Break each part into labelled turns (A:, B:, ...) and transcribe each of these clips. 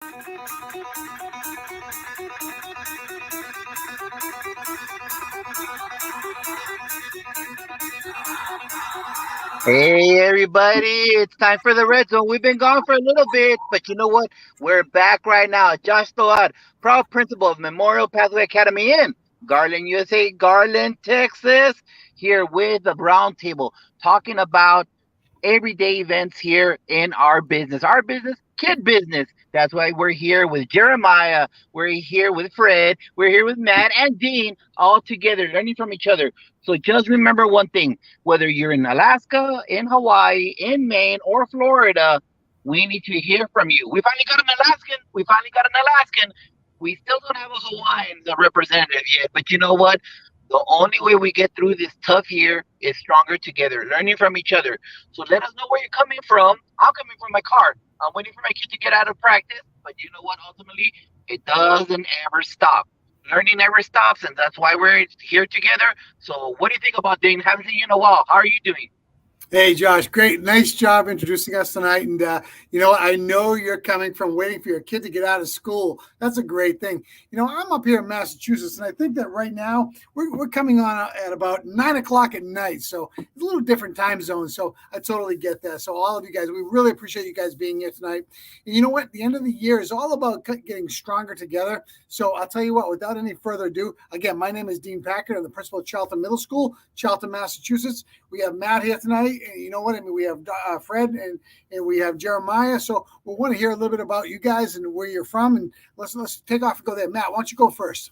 A: Hey everybody, it's time for the red zone. We've been gone for a little bit, but you know what? We're back right now. Josh Toad, proud principal of Memorial Pathway Academy in Garland, USA, Garland, Texas, here with the round table talking about everyday events here in our business. Our business, kid business. That's why we're here with Jeremiah. We're here with Fred. We're here with Matt and Dean, all together, learning from each other. So just remember one thing, whether you're in Alaska, in Hawaii, in Maine, or Florida, we need to hear from you. We finally got an Alaskan. We finally got an Alaskan. We still don't have a Hawaiian representative yet, but you know what? The only way we get through this tough year is stronger together, learning from each other. So let us know where you're coming from. I'm coming from my car. I'm waiting for my kid to get out of practice. But you know what? Ultimately, it doesn't ever stop. Learning never stops, and that's why we're here together. So what do you think about Dane? Haven't seen you in a while. How are you doing?
B: Hey, Josh, great. Nice job introducing us tonight. And, I know you're coming from waiting for your kid to get out of school. That's a great thing. I'm up here in Massachusetts, and I think that right now we're coming on at about 9 o'clock at night. So it's a little different time zone. So I totally get that. So all of you guys, we really appreciate you guys being here tonight. And you know what? The end of the year is all about getting stronger together. So I'll tell you what, without any further ado, again, my name is Dean Packard. I'm the principal of Charlton Middle School, Charlton, Massachusetts. We have Matt here tonight. And you know what? I mean, we have Fred and we have Jeremiah. So we want to hear a little bit about you guys and where you're from. And let's take off and go there. Matt, why don't you go first?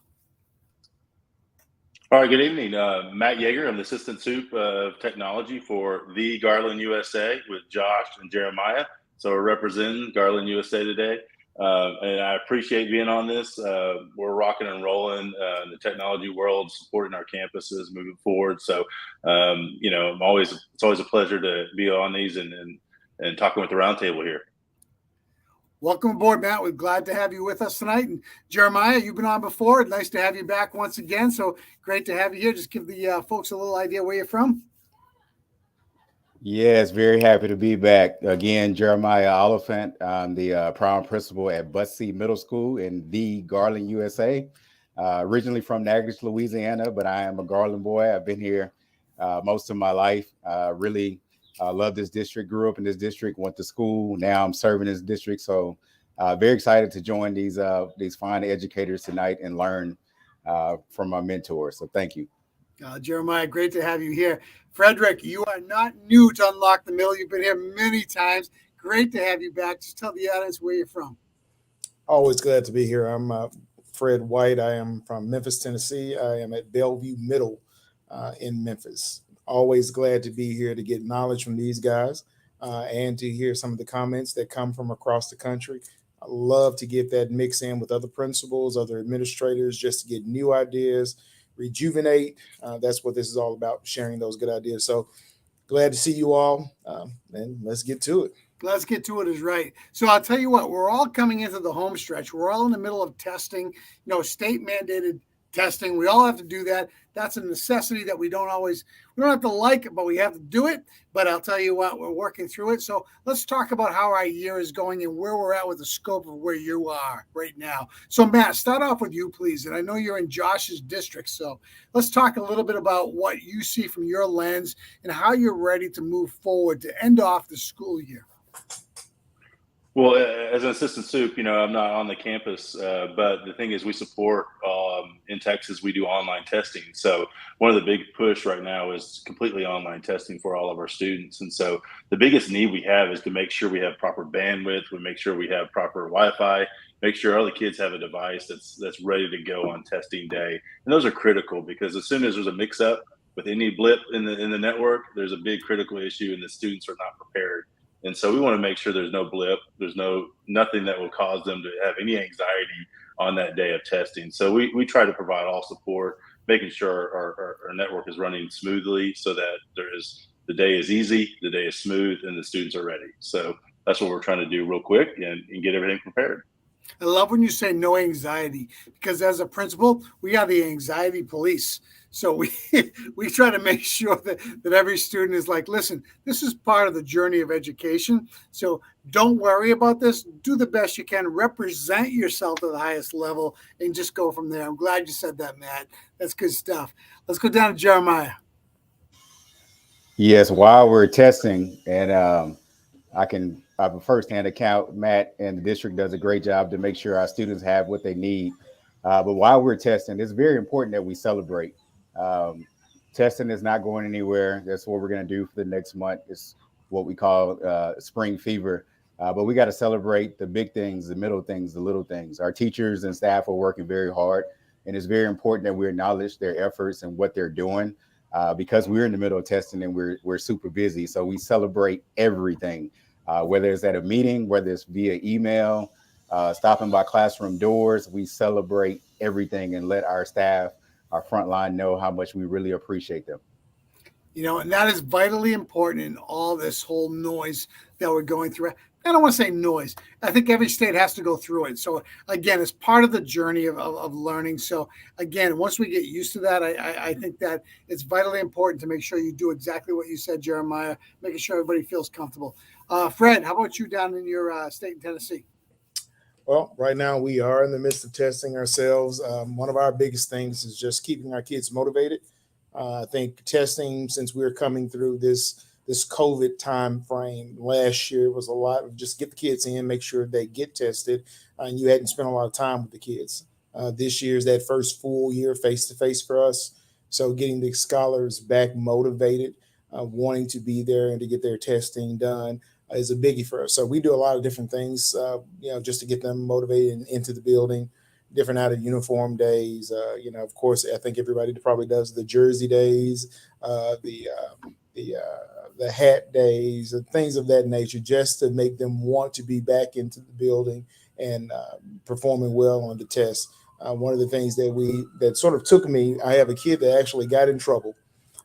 C: All right, good evening. Matt Yeager. I'm the Assistant Soup of Technology for the Garland USA with Josh and Jeremiah. So we're representing Garland USA today. And I appreciate being on this. We're rocking and rolling in the technology world, supporting our campuses moving forward. So, it's always a pleasure to be on these and talking with the roundtable here.
B: Welcome aboard, Matt. We're glad to have you with us tonight. And Jeremiah, you've been on before. Nice to have you back once again. So great to have you here. Just give the folks a little idea where you're from.
D: Yes, very happy to be back again. Jeremiah Oliphant. I'm the proud principal at Butsy Middle School in the Garland, USA. Originally from Natchitoches, Louisiana, but I am a Garland boy. I've been here most of my life. Really love this district. Grew up in this district. Went to school. Now I'm serving this district. So very excited to join these fine educators tonight and learn from my mentors. So thank you.
B: Jeremiah, great to have you here. Frederick, you are not new to Unlock the Middle. You've been here many times. Great to have you back. Just tell the audience where you're from.
E: Always glad to be here. I'm Fred White. I am from Memphis, Tennessee. I am at Bellevue Middle in Memphis. Always glad to be here to get knowledge from these guys and to hear some of the comments that come from across the country. I love to get that mix in with other principals, other administrators, just to get new ideas, rejuvenate. That's what this is all about, sharing those good ideas. So glad to see you all, and let's get to it.
B: Let's get to it is right. So I'll tell you what, we're all coming into the home stretch. We're all in the middle of testing, state mandated testing. We all have to do that. That's a necessity that we don't have to like it, but we have to do it. But I'll tell you what, we're working through it. So let's talk about how our year is going and where we're at with the scope of where you are right now. So Matt, start off with you, please. And I know you're in Josh's district. So let's talk a little bit about what you see from your lens and how you're ready to move forward to end off the school year.
C: Well, as an assistant soup, I'm not on the campus, but the thing is we support in Texas, we do online testing. So one of the big push right now is completely online testing for all of our students. And so the biggest need we have is to make sure we have proper bandwidth, we make sure we have proper Wi-Fi, make sure all the kids have a device that's ready to go on testing day. And those are critical because as soon as there's a mix up with any blip in the network, there's a big critical issue and the students are not prepared. And so we want to make sure there's no blip, there's nothing that will cause them to have any anxiety on that day of testing. So we try to provide all support, making sure our network is running smoothly so that the day is easy, the day is smooth, and the students are ready. So that's what we're trying to do real quick and get everything prepared.
B: I love when you say no anxiety, because as a principal, we are the anxiety police. So we we try to make sure that every student is like, listen, this is part of the journey of education. So don't worry about this. Do the best you can. Represent yourself to the highest level and just go from there. I'm glad you said that, Matt. That's good stuff. Let's go down to Jeremiah.
D: Yes, while we're testing, and I have a firsthand account. Matt and the district does a great job to make sure our students have what they need. But while we're testing, it's very important that we celebrate. Um, Testing is not going anywhere. That's what we're going to do for the next month. It's what we call spring fever. But we got to celebrate the big things, the middle things, the little things. Our teachers and staff are working very hard, and it's very important that we acknowledge their efforts and what they're doing. Because we're in the middle of testing and we're super busy, so we celebrate everything, whether it's at a meeting, whether it's via email, stopping by classroom doors. We celebrate everything and let our staff, our frontline, know how much we really appreciate them.
B: And that is vitally important in all this whole noise that we're going through. I don't want to say noise. I think every state has to go through it. So again, it's part of the journey of learning. So again, once we get used to that, I think that it's vitally important to make sure you do exactly what you said, Jeremiah, making sure everybody feels comfortable. Fred, how about you down in your state in Tennessee?
E: Well, right now we are in the midst of testing ourselves. One of our biggest things is just keeping our kids motivated. I think testing, since we're coming through this COVID time frame last year, was a lot of just get the kids in, make sure they get tested, and you hadn't spent a lot of time with the kids. This year is that first full year face to face for us, so getting the scholars back motivated, wanting to be there and to get their testing done is a biggie for us. So we do a lot of different things, just to get them motivated and into the building. Different out of uniform days, of course, I think everybody probably does the jersey days, the hat days, and things of that nature, just to make them want to be back into the building and performing well on the test. One of the things that sort of took me, I have a kid that actually got in trouble,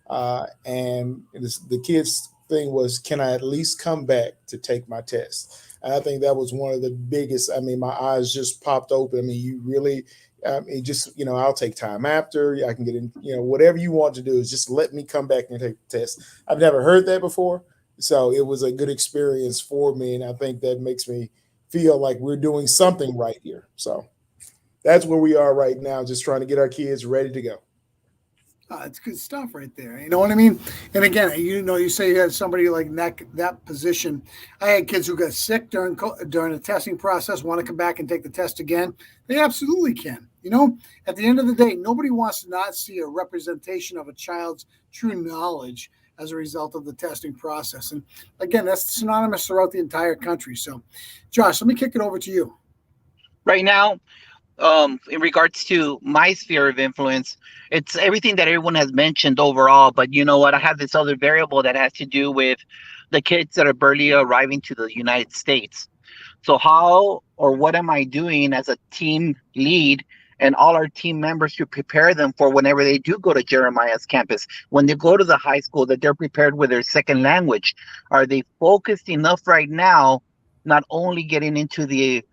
E: and the kid's thing was, can I at least come back to take my test? And I think that was one of the biggest. I mean, my eyes just popped open. I mean, you really, it just, I'll take time after. I can get in, whatever you want to do is just let me come back and take the test. I've never heard that before. So it was a good experience for me. And I think that makes me feel like we're doing something right here. So that's where we are right now, just trying to get our kids ready to go.
B: It's good stuff right there. You know what I mean? And again, you say you had somebody like that position. I had kids who got sick during the testing process, want to come back and take the test again. They absolutely can. At the end of the day, nobody wants to not see a representation of a child's true knowledge as a result of the testing process. And again, that's synonymous throughout the entire country. So, Josh, let me kick it over to you.
A: Right now, in regards to my sphere of influence, it's everything that everyone has mentioned overall. But you know what? I have this other variable that has to do with the kids that are barely arriving to the United States. So how or what am I doing as a team lead and all our team members to prepare them for whenever they do go to Jeremiah's campus, when they go to the high school, that they're prepared with their second language? Are they focused enough right now, not only getting into the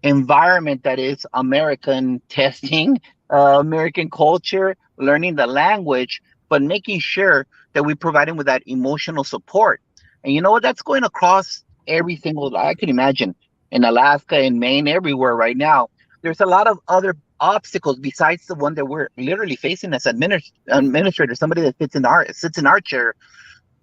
A: environment that is American testing, American culture, learning the language, but making sure that we provide them with that emotional support? And you know what? That's going across every single, I can imagine, in Alaska, in Maine, everywhere right now. There's a lot of other obstacles besides the one that we're literally facing as administrators, somebody that sits in our chair.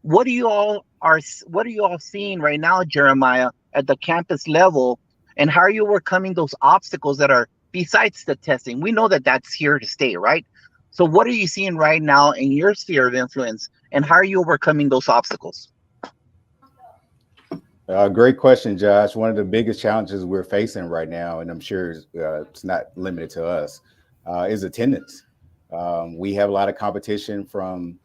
A: What are you all seeing right now, Jeremiah, at the campus level, and how are you overcoming those obstacles that are besides the testing? We know that that's here to stay, right? So what are you seeing right now in your sphere of influence, and how are you overcoming those obstacles?
D: Great question, Josh. One of the biggest challenges we're facing right now, and I'm sure it's not limited to us, is attendance. We have a lot of competition from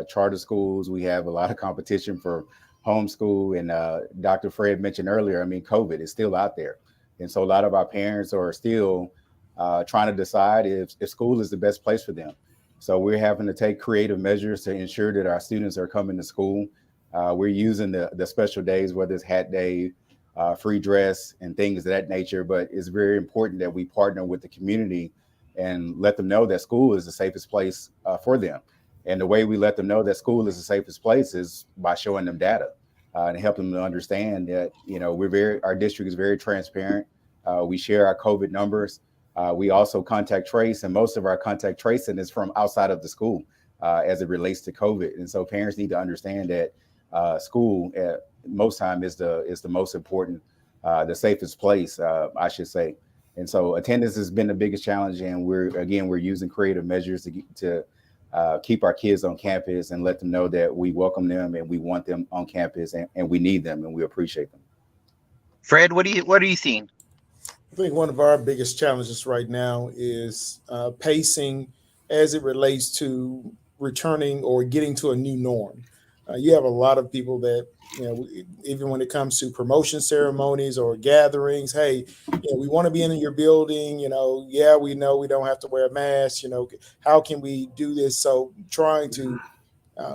D: charter schools. We have a lot of competition for homeschool. And Dr. Fred mentioned earlier, I mean, COVID is still out there. And so a lot of our parents are still trying to decide if school is the best place for them. So we're having to take creative measures to ensure that our students are coming to school. We're using the special days, whether it's hat day, free dress, and things of that nature. But it's very important that we partner with the community and let them know that school is the safest place for them. And the way we let them know that school is the safest place is by showing them data and help them to understand that, our district is very transparent. We share our COVID numbers. We also contact trace, and most of our contact tracing is from outside of the school as it relates to COVID. And so parents need to understand that school at most time is the most important, the safest place, I should say. And so attendance has been the biggest challenge, and we're using creative measures to keep our kids on campus and let them know that we welcome them and we want them on campus, and we need them and we appreciate them.
A: Fred, what are you seeing?
E: I think one of our biggest challenges right now is pacing as it relates to returning or getting to a new norm. You have a lot of people that, even when it comes to promotion ceremonies or gatherings, hey, we want to be in your building, yeah, we know we don't have to wear a mask, how can we do this? So trying to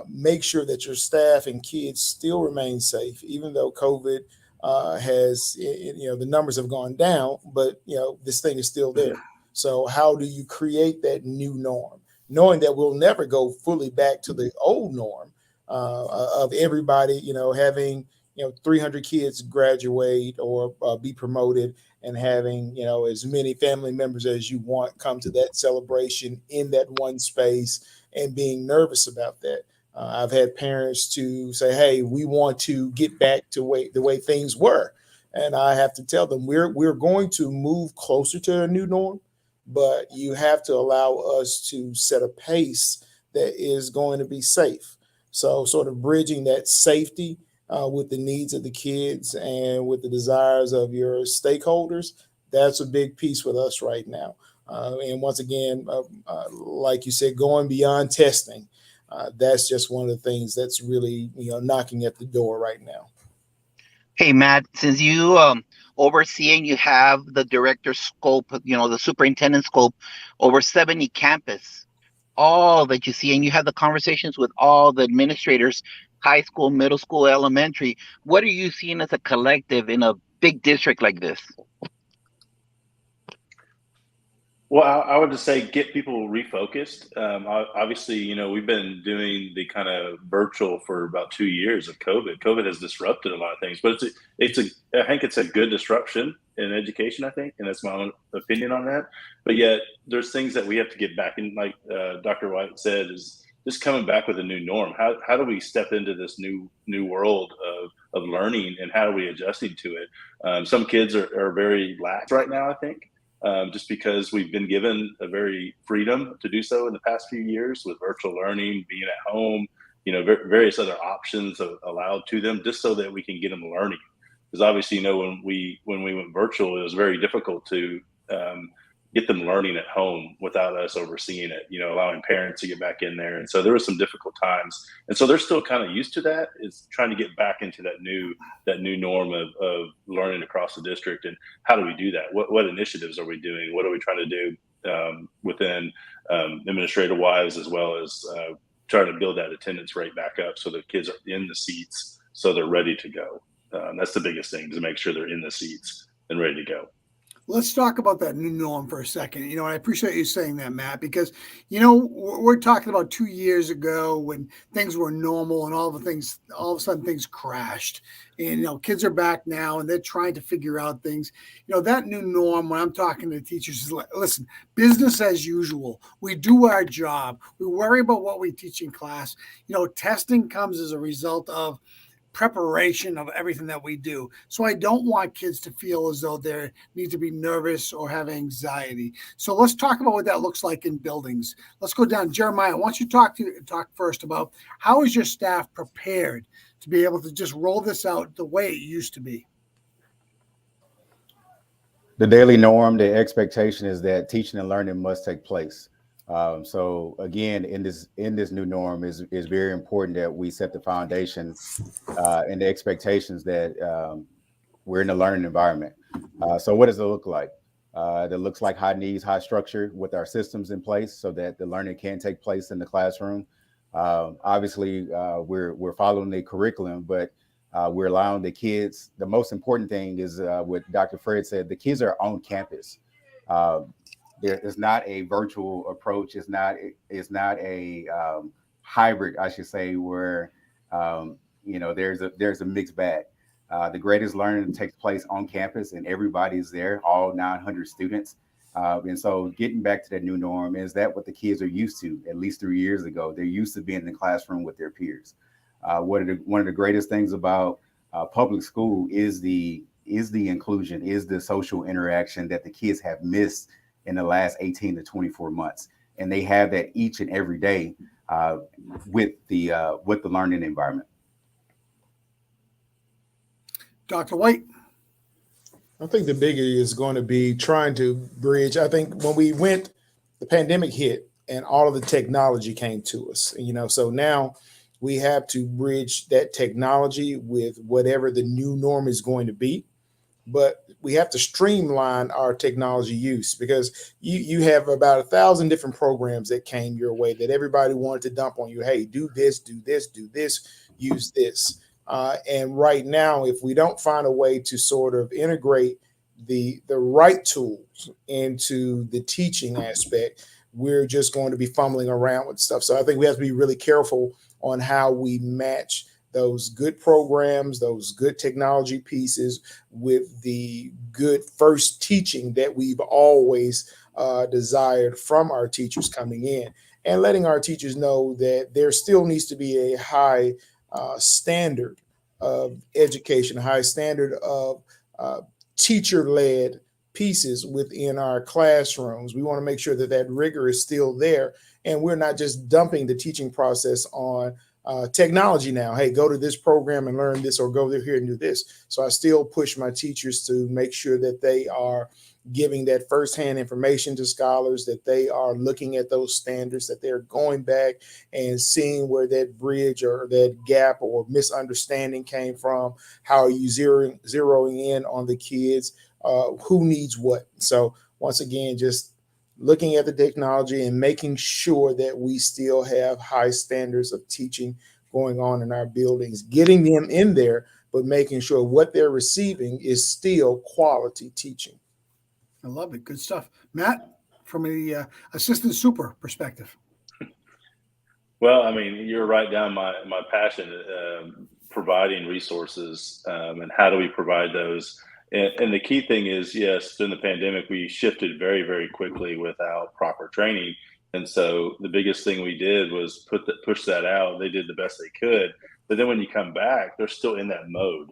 E: make sure that your staff and kids still remain safe, even though COVID has, the numbers have gone down, but, this thing is still there. So how do you create that new norm, knowing that we'll never go fully back to the old norm of everybody, having, 300 kids graduate or be promoted and having, as many family members as you want come to that celebration in that one space and being nervous about that. I've had parents to say, hey, we want to get back to the way things were. And I have to tell them we're going to move closer to a new norm, but you have to allow us to set a pace that is going to be safe. So sort of bridging that safety with the needs of the kids and with the desires of your stakeholders, that's a big piece with us right now. And once again, like you said, going beyond testing. That's just one of the things that's really, knocking at the door right now.
A: Hey, Matt, since you oversee and you have the director's scope, the superintendent scope over 70 campus, all that you see, and you have the conversations with all the administrators, high school, middle school, elementary, what are you seeing as a collective in a big district like this?
C: Well, I would just say get people refocused. Obviously, we've been doing the kind of virtual for about 2 years of COVID. COVID has disrupted a lot of things, but I think it's a good disruption in education, I think, and that's my own opinion on that. But yet there's things that we have to get back in, like Dr. White said, is just coming back with a new norm. How do we step into this new world of learning, and how are we adjusting to it? Some kids are very lax right now, I think. Just because we've been given a very freedom to do so in the past few years with virtual learning, being at home, various other options allowed to them, just so that we can get them learning. Because obviously, when we went virtual, it was very difficult to get them learning at home without us overseeing it, allowing parents to get back in there. And so there were some difficult times. And so they're still kind of used to that, is trying to get back into that new norm of learning across the district. And how do we do that? What initiatives are we doing? What are we trying to do within administrative wise, as well as trying to build that attendance rate back up so the kids are in the seats so they're ready to go. That's the biggest thing, to make sure they're in the seats and ready to go.
B: Let's talk about that new norm for a second. And I appreciate you saying that, Matt, because, we're talking about 2 years ago when things were normal and all of a sudden things crashed. And, kids are back now and they're trying to figure out things. That new norm, when I'm talking to teachers, is like, listen, business as usual. We do our job. We worry about what we teach in class. Testing comes as a result of preparation of everything that we do. So I don't want kids to feel as though they need to be nervous or have anxiety. So let's talk about what that looks like in buildings. Let's go down. Jeremiah, I want you to talk first about how is your staff prepared to be able to just roll this out the way it used to be?
D: The daily norm, the expectation is that teaching and learning must take place. So again, in this new norm is very important that we set the foundation and the expectations that we're in a learning environment. So what does it look like? It looks like high needs, high structure with our systems in place so that the learning can take place in the classroom. Obviously, we're following the curriculum, but we're allowing the kids. The most important thing is what Dr. Fred said, the kids are on campus. It's not a virtual approach. It's not a hybrid, I should say, where there's a mixed bag. The greatest learning takes place on campus, and everybody's there, all 900 students. And so, getting back to that new norm, is that what the kids are used to? At least 3 years ago, they're used to being in the classroom with their peers. One of the greatest things about public school is the inclusion, is the social interaction that the kids have missed in the last 18 to 24 months, and they have that each and every day with the learning environment.
B: Dr. White.
E: I think the biggie is going to be trying to bridge. I think when the pandemic hit and all of the technology came to us, so now we have to bridge that technology with whatever the new norm is going to be. But we have to streamline our technology use, because you have about 1,000 different programs that came your way that everybody wanted to dump on you. Hey, do this, use this. And right now, if we don't find a way to sort of integrate the right tools into the teaching aspect, we're just going to be fumbling around with stuff. So I think we have to be really careful on how we match those good programs, those good technology pieces with the good first teaching that we've always desired from our teachers coming in, and letting our teachers know that there still needs to be a high standard of education, a high standard of teacher-led pieces within our classrooms. We want to make sure that that rigor is still there, and we're not just dumping the teaching process on technology now. Hey, go to this program and learn this, or go here and do this. So I still push my teachers to make sure that they are giving that firsthand information to scholars, that they are looking at those standards, that they're going back and seeing where that bridge or that gap or misunderstanding came from. How are you zeroing in on the kids? Who needs what? So once again, just looking at the technology and making sure that we still have high standards of teaching going on in our buildings, getting them in there, but making sure what they're receiving is still quality teaching.
B: I love it. Good stuff. Matt, from a assistant super perspective.
C: Well, I mean, you're right down my passion, providing resources, and how do we provide those? And the key thing is, yes, during the pandemic, we shifted very, very quickly without proper training. And so the biggest thing we did was push that out. They did the best they could. But then when you come back, they're still in that mode.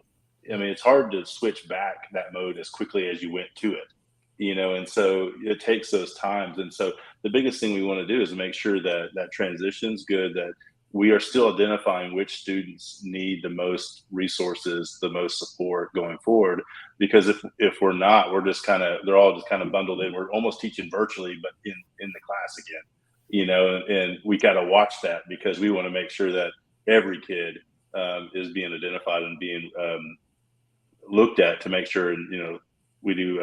C: I mean, it's hard to switch back that mode as quickly as you went to it, and so it takes those times. And so the biggest thing we want to do is make sure that that transition's good, that we are still identifying which students need the most resources, the most support going forward. Because if we're not, they're all just kind of bundled in. We're almost teaching virtually, but in the class again, and we got to watch that, because we want to make sure that every kid is being identified and being looked at, to make sure, we do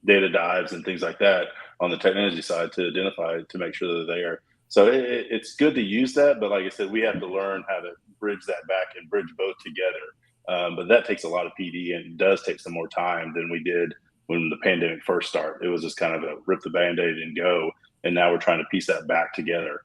C: data dives and things like that on the technology side to identify, to make sure that they are. So it's good to use that, but like I said, we have to learn how to bridge that back and bridge both together. But that takes a lot of PD, and it does take some more time than we did when the pandemic first started. It was just kind of a rip the Band-Aid and go, and now we're trying to piece that back together.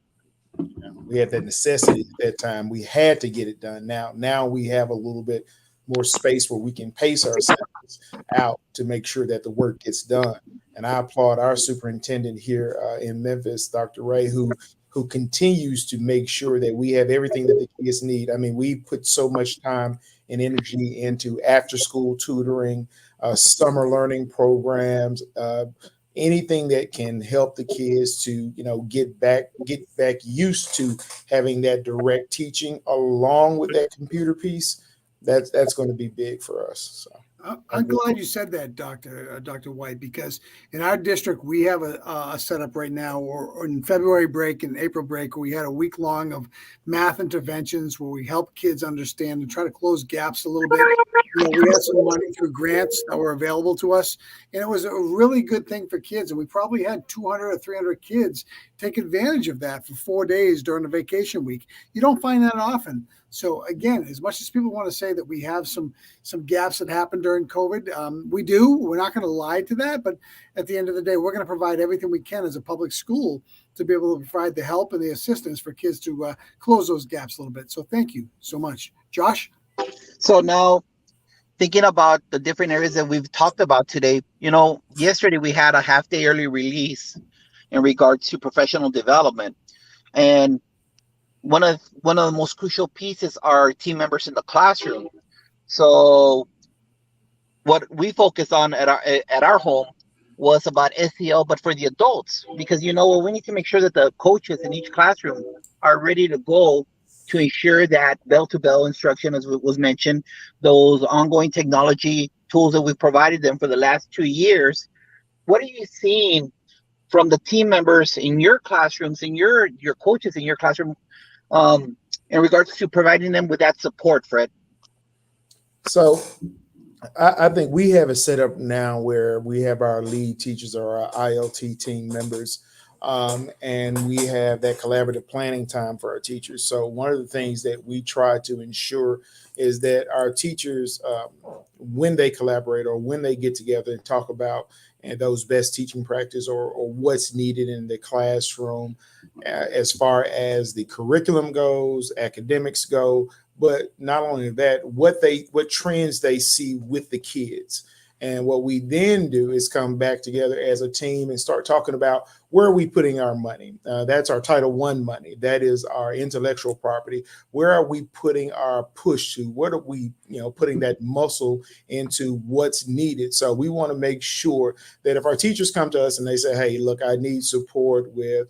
E: We had that necessity at that time. We had to get it done. Now we have a little bit more space where we can pace ourselves out to make sure that the work gets done. And I applaud our superintendent here in Memphis, Dr. Ray, who continues to make sure that we have everything that the kids need. I mean, we put so much time and energy into after school tutoring, summer learning programs, anything that can help the kids to, get back used to having that direct teaching along with that computer piece. That's going to be big for us. So
B: I'm glad you said that, Dr. White, because in our district, we have a setup right now, or in February break and April break, we had a week long of math interventions where we help kids understand and try to close gaps a little bit. We had some money through grants that were available to us, and it was a really good thing for kids. And we probably had 200 or 300 kids take advantage of that for 4 days during the vacation week. You don't find that often. So again, as much as people want to say that we have some gaps that happened during COVID, we do. We're not going to lie to that, but at the end of the day, we're going to provide everything we can as a public school to be able to provide the help and the assistance for kids to close those gaps a little bit. So thank you so much, Josh.
A: So now, thinking about the different areas that we've talked about today, yesterday we had a half day early release in regards to professional development, and one of the most crucial pieces are team members in the classroom. So what we focus on at our home was about SEL, but for the adults, because we need to make sure that the coaches in each classroom are ready to go to ensure that bell to bell instruction, as was mentioned, those ongoing technology tools that we've provided them for the last 2 years. What are you seeing from the team members in your classrooms, in your coaches in your classroom, in regards to providing them with that support, Fred?
E: So I think we have it set up now where we have our lead teachers or our ILT team members, and we have that collaborative planning time for our teachers. So one of the things that we try to ensure is that our teachers, when they collaborate or when they get together and talk about those best teaching practice or what's needed in the classroom, as far as the curriculum goes, academics go, but not only that, what trends they see with the kids. And what we then do is come back together as a team and start talking about where are we putting our money. That's our Title I money. That is our intellectual property. Where are we putting our push to? What are we, putting that muscle into what's needed? So we want to make sure that if our teachers come to us and they say, hey, look, I need support with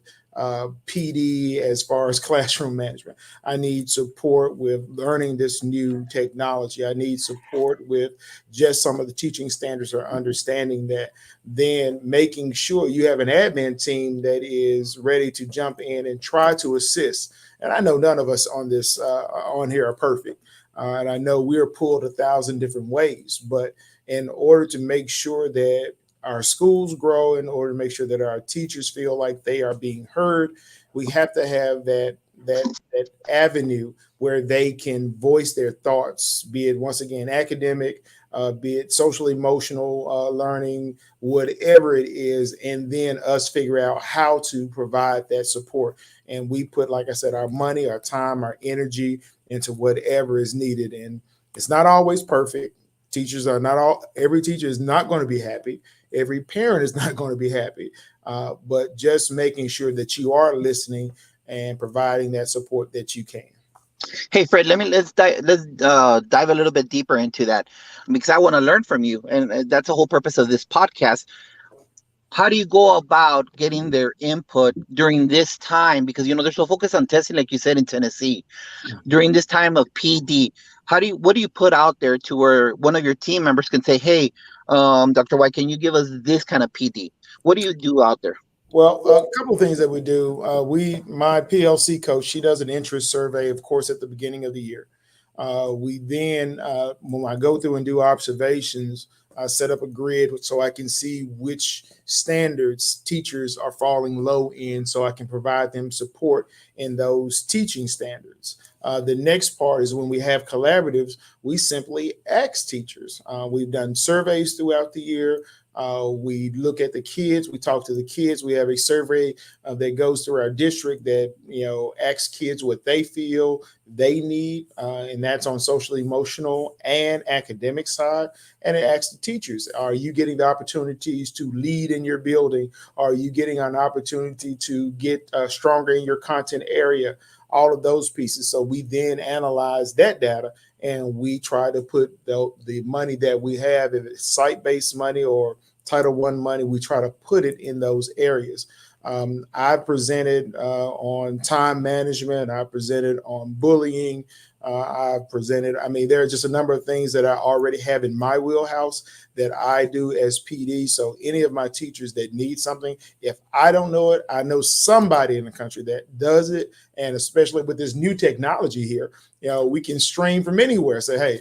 E: PD as far as classroom management. I need support with learning this new technology. I need support with just some of the teaching standards or understanding that, then making sure you have an admin team that is ready to jump in and try to assist. And I know none of us on this on here are perfect. And I know we're pulled 1,000 different ways, but in order to make sure that our schools grow, in order to make sure that our teachers feel like they are being heard, we have to have that avenue where they can voice their thoughts, be it once again academic, be it social emotional learning, whatever it is, and then us figure out how to provide that support. And we put, like I said, our money, our time, our energy into whatever is needed. And it's not always perfect. Every teacher is not going to be happy. Every parent is not going to be happy, but just making sure that you are listening and providing that support that you can.
A: Hey, Fred, let's dive a little bit deeper into that, because I want to learn from you, and that's the whole purpose of this podcast. How do you go about getting their input during this time? Because they're so focused on testing, like you said, in Tennessee during this time of PD. What do you put out there to where one of your team members can say, "Hey, Dr. White, can you give us this kind of PD?" What do you do out there?
E: Well, a couple of things that we do. My PLC coach, she does an interest survey, of course, at the beginning of the year. We then, when I go through and do observations, I set up a grid so I can see which standards teachers are falling low in, so I can provide them support in those teaching standards. The next part is when we have collaboratives, we simply ask teachers. We've done surveys throughout the year. We look at the kids. We talk to the kids. We have a survey that goes through our district that, asks kids what they feel they need. And that's on social, emotional, and academic side. And it asks the teachers, are you getting the opportunities to lead in your building? Are you getting an opportunity to get stronger in your content area? All of those pieces. So we then analyze that data and we try to put the money that we have, if it's site-based money or Title I money, we try to put it in those areas. I presented on time management. I presented on bullying. I presented, I mean, there are just a number of things that I already have in my wheelhouse that I do as PD. So any of my teachers that need something, if I don't know it, I know somebody in the country that does it. And especially with this new technology here, we can stream from anywhere. Say, hey,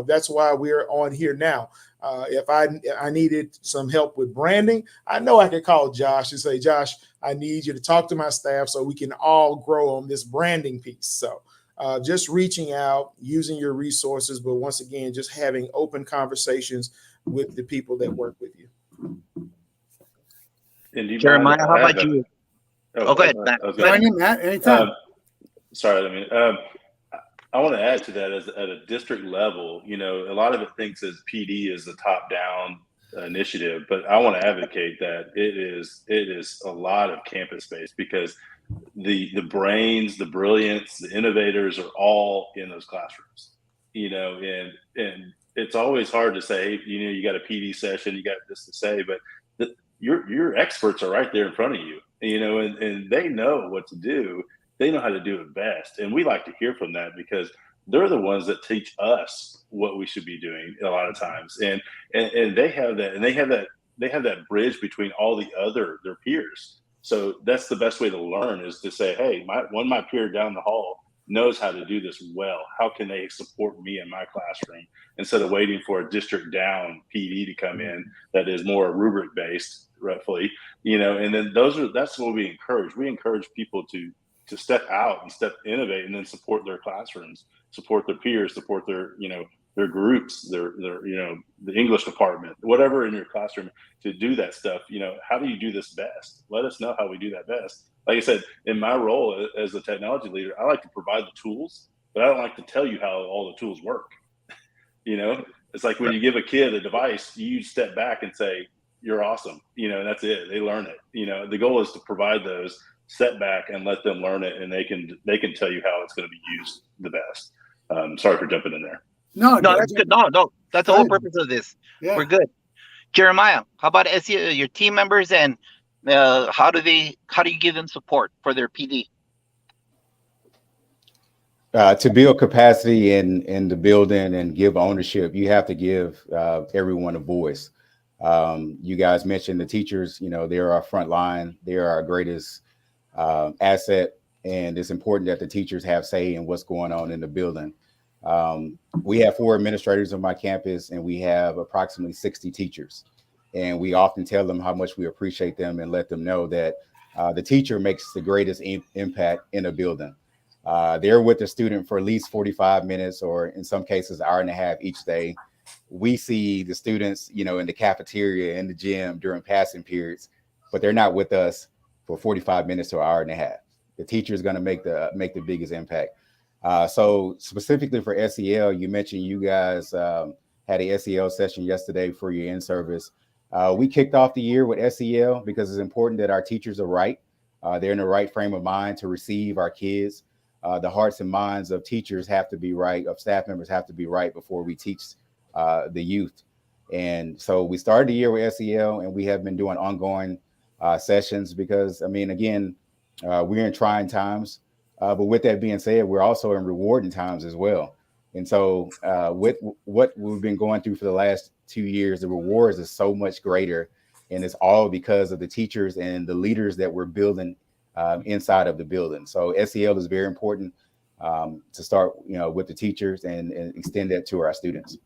E: that's why we're on here now. If I needed some help with branding, I know I could call Josh and say, Josh, I need you to talk to my staff so we can all grow on this branding piece. So just reaching out, using your resources, but once again, just having open conversations with the people that work with you.
C: And do you
A: Jeremiah,
C: mind,
A: how about you?
C: Oh,
A: go ahead, Matt.
B: Join in, Matt, anytime.
C: Sorry, I want to add to that at a district level, a lot of it thinks as PD is a top-down initiative, but I want to advocate that it is a lot of campus-based, because the brains, the brilliance, the innovators are all in those classrooms, and it's always hard to say, you got a PD session, you got this to say, but your experts are right there in front of you, and they know what to do. They know how to do it best. And we like to hear from that, because they're the ones that teach us what we should be doing a lot of times. And they have that, and they have that bridge between all their peers. So that's the best way to learn, is to say, hey, my peer down the hall knows how to do this well. How can they support me in my classroom, instead of waiting for a district down PD to come in that is more rubric based, roughly, and then that's what we encourage. We encourage people to step out and innovate, and then support their classrooms, support their peers, support their groups, their the English department, whatever in your classroom, to do that stuff. How do you do this best? Let us know how we do that best. Like I said, in my role as a technology leader, I like to provide the tools, but I don't like to tell you how all the tools work. It's like when you give a kid a device, you step back and say, you're awesome, and that's it. They learn it. The goal is to provide those, step back and let them learn it, and they can tell you how it's going to be used the best. Sorry for jumping in there.
A: No, that's good. No, that's the whole purpose of this. Yeah. We're good. Jeremiah, how about SEO, your team members, and how do you give them support for their PD?
D: To build capacity in the building and give ownership, you have to give everyone a voice. You guys mentioned the teachers. They're our front line. They're our greatest asset, and it's important that the teachers have say in what's going on in the building. We have 4 administrators on my campus, and we have approximately 60 teachers, and we often tell them how much we appreciate them and let them know that the teacher makes the greatest impact in a building. They're with the student for at least 45 minutes, or in some cases, an hour and a half each day. We see the students, in the cafeteria, in the gym during passing periods, but they're not with us for 45 minutes to an hour and a half. The teacher is going to make the biggest impact. So specifically for SEL, you mentioned you guys had a SEL session yesterday for your in-service. We kicked off the year with SEL because it's important that our teachers are right. They're in the right frame of mind to receive our kids. The hearts and minds of teachers have to be right, of staff members have to be right before we teach the youth. And so we started the year with SEL, and we have been doing ongoing sessions because, again, we're in trying times. But with that being said, we're also in rewarding times as well. And so with what we've been going through for the last 2 years, the rewards is so much greater. And it's all because of the teachers and the leaders that we're building inside of the building. So SEL is very important to start, with the teachers and extend that to our students.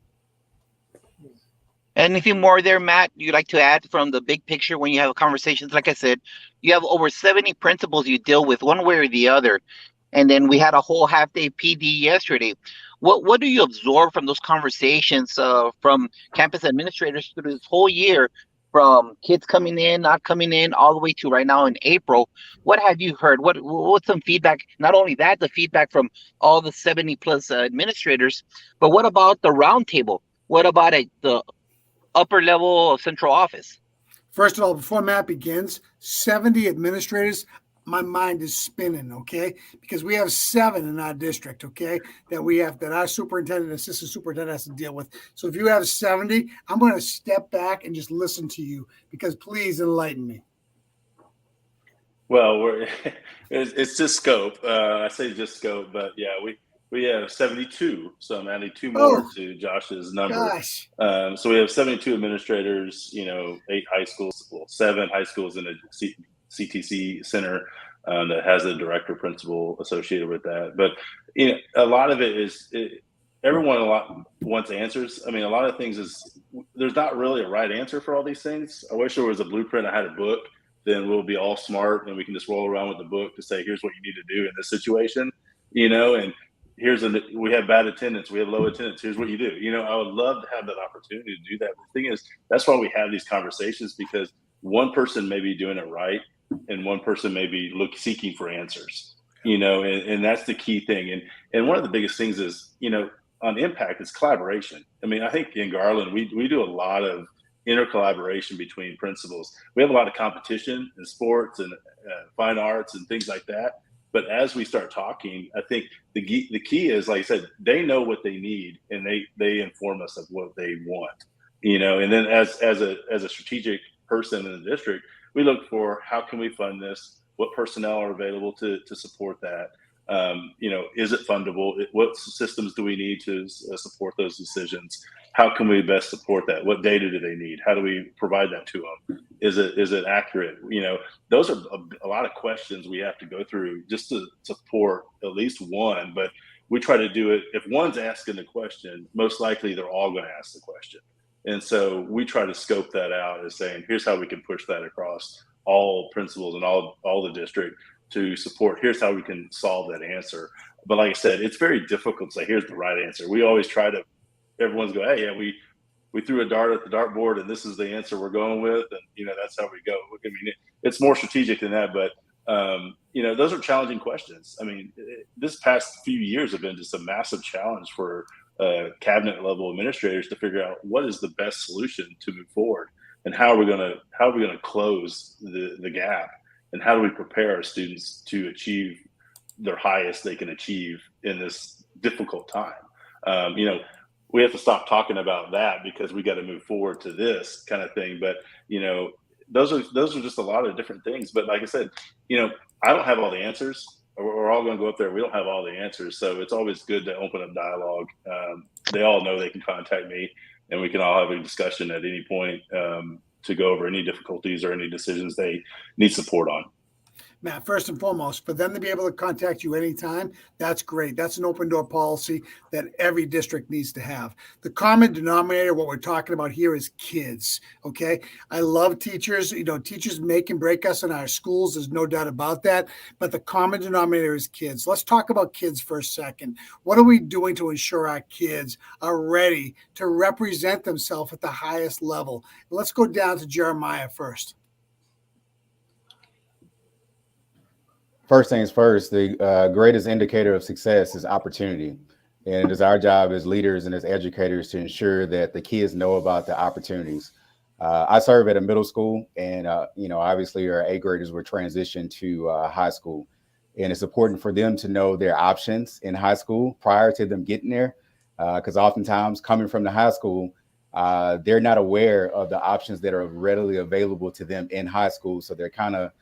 A: Anything more there, Matt, you'd like to add from the big picture when you have conversations? Like I said, you have over 70 principals you deal with one way or the other. And then we had a whole half-day PD yesterday. What do you absorb from those conversations from campus administrators through this whole year, from kids coming in, not coming in, all the way to right now in April? What have you heard? What's some feedback? Not only that, the feedback from all the 70+ administrators, but what about the roundtable? What about the upper level of central office?
B: First of all, before Matt begins, 70 administrators. my mind is spinning, okay? Because we have 7 in our district, okay, that our superintendent and assistant superintendent has to deal with. So if you have 70, I'm going to step back and just listen to you, because please enlighten me.
C: Well, it's just scope. I say just scope, but yeah, we have 72. So I'm adding 2 more
B: Oh,
C: to Josh's number.
B: gosh.
C: So we have 72 administrators. 8 high schools, well, 7 high schools in a CTC center that has a director principal associated with that. But a lot of it is everyone wants answers. I mean, a lot of things is there's not really a right answer for all these things. I wish there was a blueprint. I had a book. Then we'll be all smart and we can just roll around with the book to say, here's what you need to do in this situation, and we have bad attendance, we have low attendance, here's what you do. I would love to have that opportunity to do that. But the thing is, that's why we have these conversations, because one person may be doing it right and one person may be seeking for answers, and that's the key thing. And one of the biggest things is, on impact, is collaboration. I mean, I think in Garland, we do a lot of intercollaboration between principals. We have a lot of competition in sports and fine arts and things like that. But as we start talking, I think the key is, like I said, they know what they need and they inform us of what they want. And then as a strategic person in the district, we look for how can we fund this, what personnel are available to support that. Is it fundable? What systems do we need to support those decisions? How can we best support that? What data do they need? How do we provide that to them? Is it accurate? Those are a lot of questions we have to go through just to support at least one. But we try to do it. If one's asking the question, most likely they're all going to ask the question. And so we try to scope that out as saying, here's how we can push that across all principals and all the district to support. Here's how we can solve that answer. But like I said, it's very difficult to say, here's the right answer. We always try to, everyone's go, hey, yeah, we threw a dart at the dartboard and this is the answer we're going with. And, that's how we go. I mean, it's more strategic than that, but those are challenging questions. I mean, this past few years have been just a massive challenge for cabinet level administrators to figure out what is the best solution to move forward and how are we going to close the gap. And how do we prepare our students to achieve their highest they can achieve in this difficult time? We have to stop talking about that because we got to move forward to this kind of thing. But, those are just a lot of different things. But like I said, I don't have all the answers. We're all going to go up there. We don't have all the answers. So it's always good to open up dialogue. They all know they can contact me and we can all have a discussion at any point to go over any difficulties or any decisions they need support on.
B: Matt, first and foremost, for them to be able to contact you anytime, that's great. That's an open door policy that every district needs to have. The common denominator, what we're talking about here, is kids, okay? I love teachers. Teachers make and break us in our schools. There's no doubt about that. But the common denominator is kids. Let's talk about kids for a second. What are we doing to ensure our kids are ready to represent themselves at the highest level? Let's go down to Jeremiah first.
D: First things first, the greatest indicator of success is opportunity. And it is our job as leaders and as educators to ensure that the kids know about the opportunities. I serve at a middle school and, obviously our 8th graders were transitioned to high school. And it's important for them to know their options in high school prior to them getting there. Because oftentimes coming from the high school, they're not aware of the options that are readily available to them in high school. So they're kind of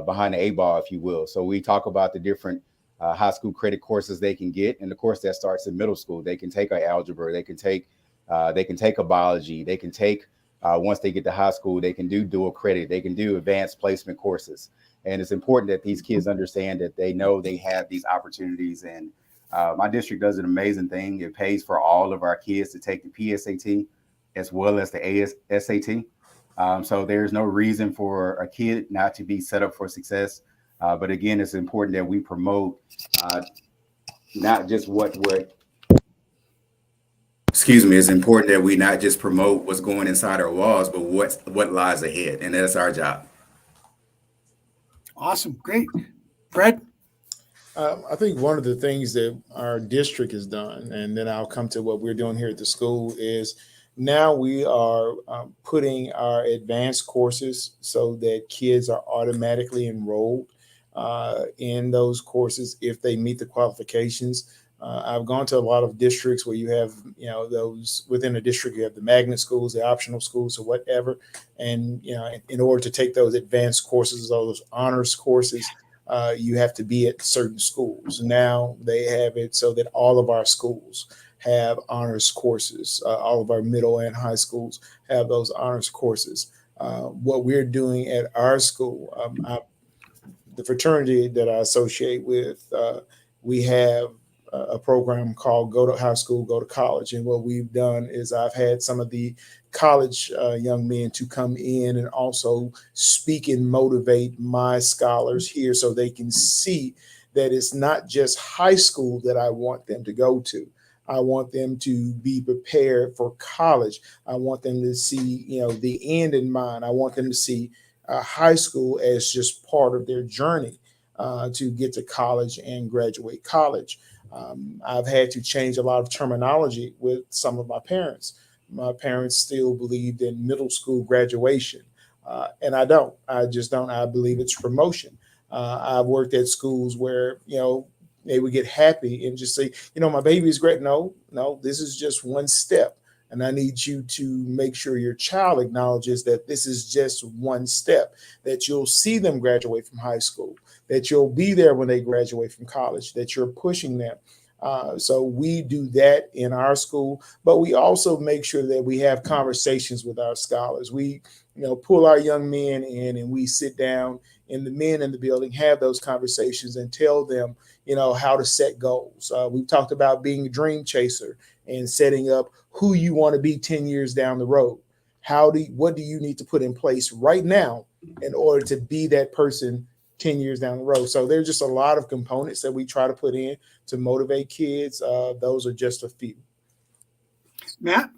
D: behind the 8 ball, if you will. So we talk about the different high school credit courses they can get. And of course that starts in middle school. They can take an algebra, they can take a biology, they can take, once they get to high school, they can do dual credit, they can do advanced placement courses. And it's important that these kids understand that they know they have these opportunities. And my district does an amazing thing. It pays for all of our kids to take the PSAT as well as the ASAT. So there's no reason for a kid not to be set up for success. But again, it's important that we promote not just it's important that we not just promote what's going inside our walls, but what lies ahead. And that's our job.
B: Awesome. Great. Fred?
E: I think one of the things that our district has done, and then I'll come to what we're doing here at the school, is now we are putting our advanced courses so that kids are automatically enrolled in those courses if they meet the qualifications. I've gone to a lot of districts where you have, those within a district, you have the magnet schools, the optional schools, or whatever. And, in order to take those advanced courses, those honors courses, you have to be at certain schools. Now they have it so that all of our schools have honors courses. All of our middle and high schools have those honors courses. What we're doing at our school, the fraternity that I associate with, we have a program called Go to High School, Go to College. And what we've done is I've had some of the college young men to come in and also speak and motivate my scholars here so they can see that it's not just high school that I want them to go to. I want them to be prepared for college. I want them to see, the end in mind. I want them to see high school as just part of their journey to get to college and graduate college. I've had to change a lot of terminology with some of my parents. My parents still believed in middle school graduation, and I don't. I just don't. I believe it's promotion. I've worked at schools where, they would get happy and just say, my baby is great. No, this is just one step. And I need you to make sure your child acknowledges that this is just one step, that you'll see them graduate from high school, that you'll be there when they graduate from college, that you're pushing them. So we do that in our school, but we also make sure that we have conversations with our scholars. We, pull our young men in and we sit down, and the men in the building have those conversations and tell them, how to set goals. We've talked about being a dream chaser and setting up who you want to be 10 years down the road. What do you need to put in place right now in order to be that person 10 years down the road? So there's just a lot of components that we try to put in to motivate kids. Those are just a few.
B: Matt?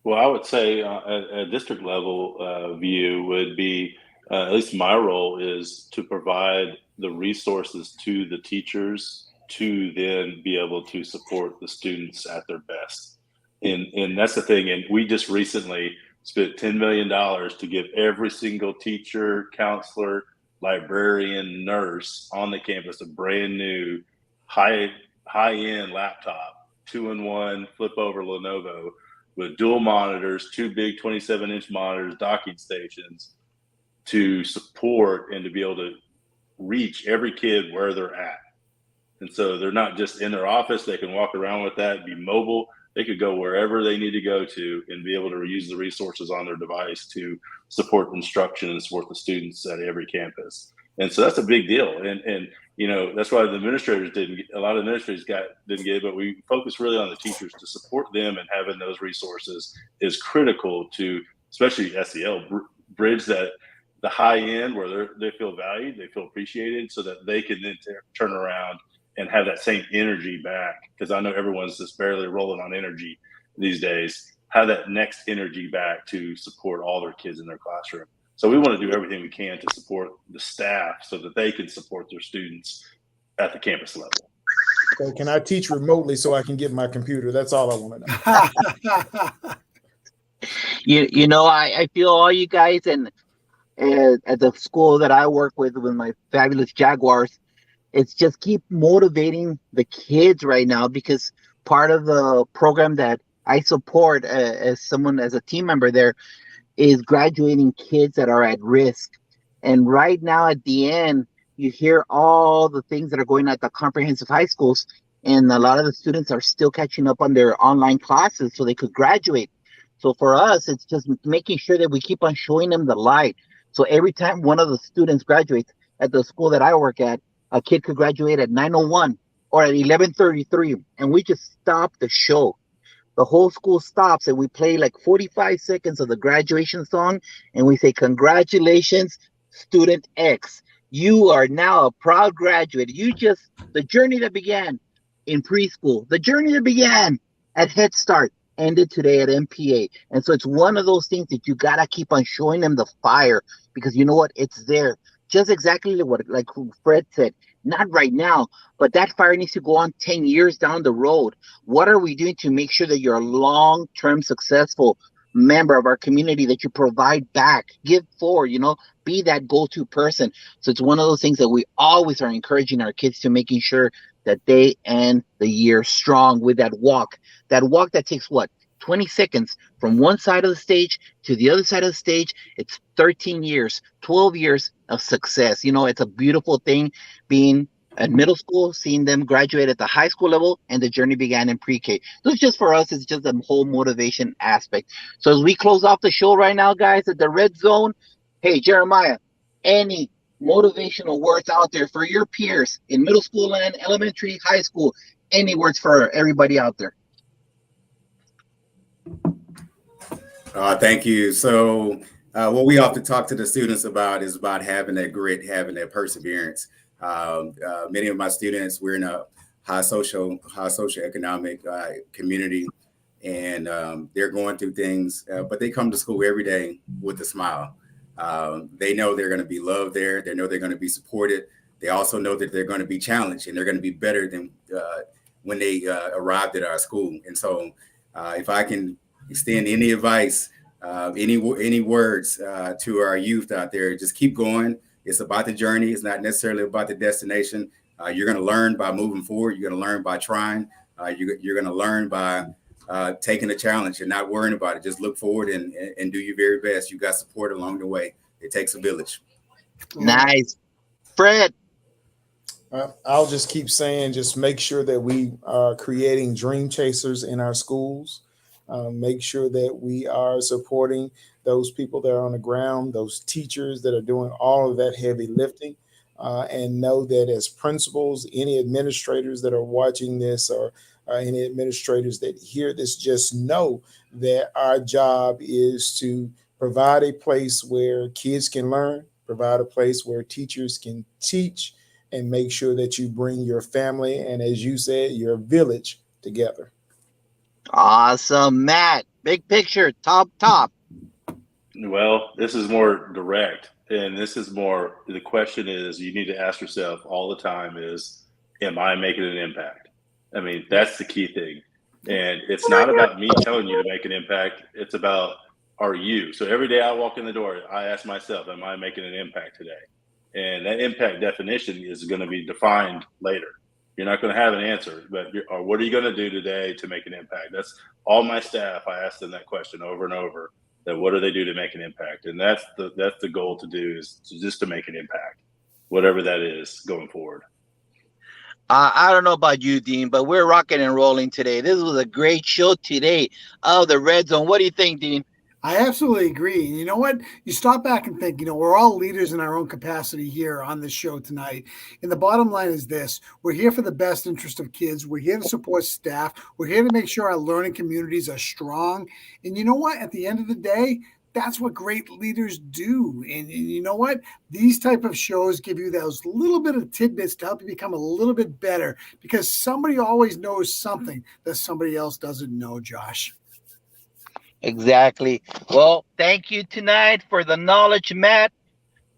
C: Well, I would say a district level view would be, at least my role is to provide the resources to the teachers to then be able to support the students at their best. And that's the thing. And we just recently spent $10 million to give every single teacher, counselor, librarian, nurse on the campus a brand new high-end laptop, 2-in-1 flip over Lenovo with dual monitors, two big 27-inch monitors, docking stations to support and to be able to reach every kid where they're at. And so they're not just in their office. They can walk around with that, be mobile. They could go wherever they need to go to and be able to use the resources on their device to support instruction and support the students at every campus. And so that's a big deal. And that's why the administrators didn't get it, but we focus really on the teachers to support them, and having those resources is critical to, especially SEL, bridge that the high end where they feel valued, they feel appreciated, so that they can then turn around and have that same energy back. Because I know everyone's just barely rolling on energy these days. Have that next energy back to support all their kids in their classroom. So we want to do everything we can to support the staff so that they can support their students at the campus level.
E: So can I teach remotely so I can get my computer? That's all I want to know.
A: I feel all you guys, and at the school that I work with my fabulous Jaguars, it's just keep motivating the kids right now, because part of the program that I support as a team member there is graduating kids that are at risk. And right now at the end, you hear all the things that are going on at the comprehensive high schools, and a lot of the students are still catching up on their online classes so they could graduate. So for us, it's just making sure that we keep on showing them the light. So every time one of the students graduates at the school that I work at, a kid could graduate at 9:01 or at 11:33, and we just stop the show. The whole school stops and we play like 45 seconds of the graduation song, and we say, "Congratulations, student X. You are now a proud graduate. The journey that began in preschool, the journey that began at Head Start, ended today at MPA." And so it's one of those things that you got to keep on showing them the fire, because you know what? It's there. Just exactly like Fred said, not right now, but that fire needs to go on 10 years down the road. What are we doing to make sure that you're long-term successful member of our community that you provide back, give for, be that go-to person. So it's one of those things that we always are encouraging our kids to, making sure that they end the year strong with that walk that takes what, 20 seconds from one side of the stage to the other side of the stage. It's 13 years, 12 years of success. It's a beautiful thing being at middle school, seeing them graduate at the high school level, and the journey began in pre-K. So it's just for us, it's just a whole motivation aspect. So as we close off the show right now, guys, at the Red Zone, hey, Jeremiah, any motivational words out there for your peers in middle school and elementary, high school? Any words for everybody out there?
D: Thank you. So what we often talk to the students about is about having that grit, having that perseverance. Many of my students, we're in a high socioeconomic community, and they're going through things, but they come to school every day with a smile. They know they're going to be loved there. They know they're going to be supported. They also know that they're going to be challenged, and they're going to be better than when they arrived at our school. And so if I can extend any advice, any words to our youth out there, just keep going. It's about the journey. It's not necessarily about the destination. You're going to learn by moving forward. You're going to learn by trying. You're going to learn by taking a challenge and not worrying about it. Just look forward and do your very best. You got support along the way. It takes a village.
A: Nice. Fred?
E: I'll just keep saying, just make sure that we are creating dream chasers in our schools. Make sure that we are supporting those people that are on the ground, those teachers that are doing all of that heavy lifting, and know that as principals, any administrators that are watching this, or any administrators that hear this, just know that our job is to provide a place where kids can learn, provide a place where teachers can teach, and make sure that you bring your family and, as you said, your village together.
A: Awesome. Matt, big picture, top.
C: Well, this is more direct, and this is more, the question is, you need to ask yourself all the time is, am I making an impact? I mean, that's the key thing. And it's not about me telling you to make an impact. It's about, are you? So every day I walk in the door, I ask myself, am I making an impact today? And that impact definition is going to be defined later. You're not going to have an answer, but or what are you going to do today to make an impact? That's all my staff. I ask them that question over and over. That what do they do to make an impact? And that's the goal to do, is just to make an impact, whatever that is going forward.
A: I don't know about you, Dean, but we're rocking and rolling today. This was a great show today of the Red Zone. What do you think, Dean?
B: I absolutely agree. And you know what? You stop back and think, we're all leaders in our own capacity here on this show tonight. And the bottom line is this: we're here for the best interest of kids. We're here to support staff. We're here to make sure our learning communities are strong. And you know what? At the end of the day, that's what great leaders do. And you know what? These type of shows give you those little bit of tidbits to help you become a little bit better, because somebody always knows something that somebody else doesn't know, Josh.
A: Exactly. Well, thank you tonight for the knowledge, Matt,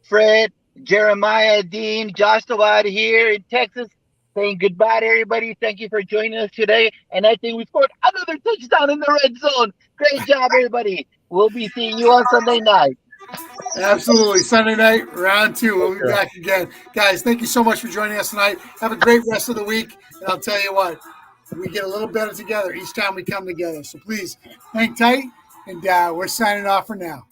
A: Fred, Jeremiah, Dean, Josh Tawad here in Texas, saying goodbye to everybody. Thank you for joining us today. And I think we scored another touchdown in the red zone. Great job, everybody. We'll be seeing you on Sunday night.
B: Absolutely. Sunday night, round 2. We'll be back again. Guys, thank you so much for joining us tonight. Have a great rest of the week. And I'll tell you what, we get a little better together each time we come together. So please hang tight, and we're signing off for now.